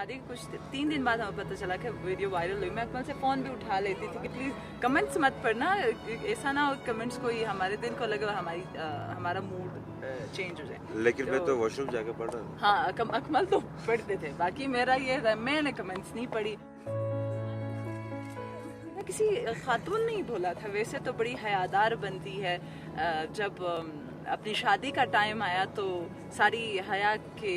शादी के कुछ 3 दिन बाद हमें पता चला कि वीडियो वायरल हुई। मैं अकमल से फ़ोन भी उठा लेती थी कि प्लीज़ कमेंट्स मत पढ़ना, ऐसा ना हो कमेंट्स कोई हमारे दिन को लगे हमारा मूड चेंज हो जाए। लेकिन मैं तो वॉशरूम जाके पढ़ रहा था। हाँ, अकमल तो पढ़ते थे, बाकी मेरा ये था मैंने कमेंट्स नहीं पढ़ी। मैं किसी खातून नहीं बोला था, वैसे तो बड़ी हयादार बनती है। जब अपनी शादी का टाइम आया तो सारी हया के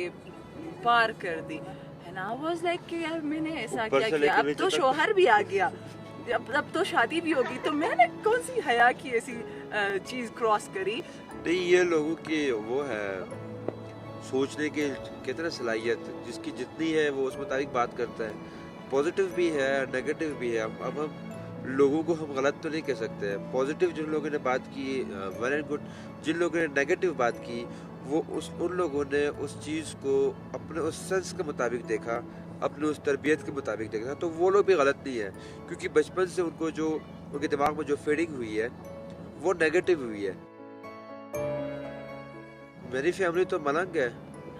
पार कर दी है ना। आई वाज लाइक कि यार मैंने ऐसा क्या किया, अब तो शोहर भी आ गया, अब तो शादी भी होगी, तो मैंने कौन सी हया की ऐसी चीज क्रॉस करी। नहीं, ये लोगों की वो है सोचने की कितना सलाहियत, जिसकी जितनी है वो उस मुताबिक बात करता है। पॉजिटिव भी है, नेगेटिव भी है। अब हम लोगों को हम गलत तो नहीं कह सकते हैं। पॉजिटिव जिन लोगों ने बात की वेल एंड गुड, जिन लोगों ने नेगेटिव बात की वो उन लोगों ने उस चीज़ को अपने उस सेंस के मुताबिक देखा, अपने उस तरबियत के मुताबिक देखा, तो वो लोग भी गलत नहीं है, क्योंकि बचपन से उनको जो उनके दिमाग में जो फीडिंग हुई है वो नेगेटिव हुई है। मेरी फैमिली तो मलंग है।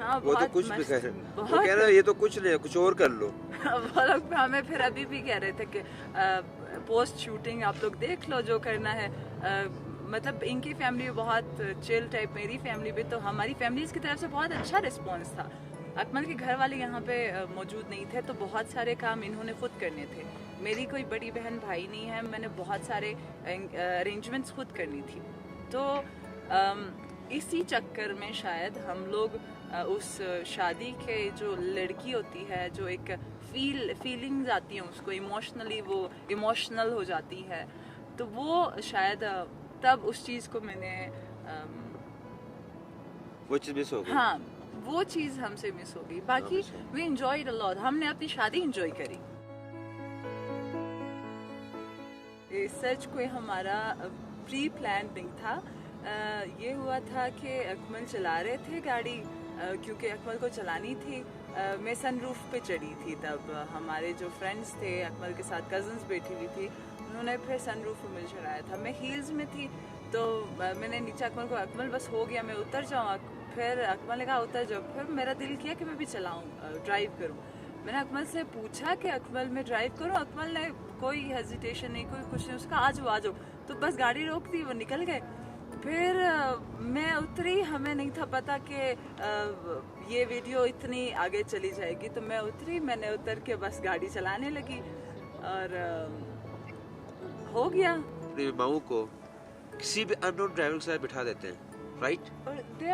हाँ, वो तो कुछ भी कह रहे, वो कह रहे हैं ये तो कुछ नहीं है, कुछ और कर लो। वो लोग हमें फिर अभी भी कह रहे थे कि पोस्ट शूटिंग आप लोग देख लो जो करना है। मतलब इनकी फैमिली बहुत चिल टाइप, मेरी फैमिली भी, तो हमारी फैमिलीज की तरफ से बहुत अच्छा रिस्पॉन्स था। अकमल के घर वाले यहाँ पे मौजूद नहीं थे, तो बहुत सारे काम इन्होंने खुद करने थे। मेरी कोई बड़ी बहन भाई नहीं है, मैंने बहुत सारे अरेंजमेंट्स खुद करनी थी। तो इसी चक्कर में शायद हम लोग उस शादी के जो लड़की होती है, जो एक फीलिंग्स आती हैं उसको इमोशनली, वो इमोशनल हो जाती है, तो वो शायद तब उस चीज़ को मैंने वो चीज़ मिस हो गई। हाँ, वो चीज़ हमसे मिस हो गई। बाकी वी एंजॉयड अ लॉट, हमने अपनी शादी एंजॉय करी। सच कोई हमारा प्री प्लान नहीं था। ये हुआ था कि अकमल चला रहे थे गाड़ी, क्योंकि अकमल को चलानी थी। मैं सनरूफ पे चढ़ी थी, तब हमारे जो फ्रेंड्स थे अकमल के साथ, कजन्स बैठी हुई थी, उन्होंने फिर सनरूफ पे मुझे चढ़ाया था। मैं हील्स में थी, तो मैंने नीचे अकमल को, अकमल बस हो गया मैं उतर जाऊँ, फिर अकमल ने कहा उतर जाओ। फिर मेरा दिल किया कि मैं भी चलाऊँ, ड्राइव करूँ। मैंने अकमल से पूछा कि अकमल मैं ड्राइव करूँ, अकमल ने कोई हेजिटेशन नहीं, कोई कुछ नहीं, उसका आ जाओ, तो बस गाड़ी रोक दी, वो निकल गए। फिर मैं उतरी, हमें नहीं था पता कि ये वीडियो इतनी आगे चली जाएगी, तो मैं उतरी, मैंने उतर के बस गाड़ी चलाने लगी और हो गया। अपनी माऊ को किसी भी अननोन ड्राइवर के साथ बिठा देते हैं, राइट?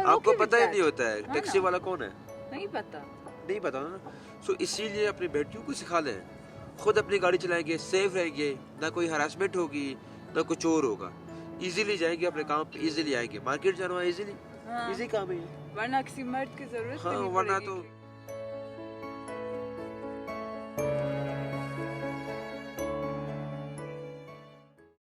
आपको पता ही नहीं होता है टैक्सी वाला कौन है, नहीं पता ना। सो इसीलिए अपनी बेटियों को सिखा लें, खुद अपनी गाड़ी चलाएंगे, सेफ रहेंगे, ना कोई हरासमेंट होगी, ना कुछ और होगा, इजीली जाएंगे अपने काम पे, इजीली आएंगे। मार्केट जाना इजीली, इजी काम है, वरना किसी मर्द की जरूरत हाँ, नहीं वरना पड़ेगी। तो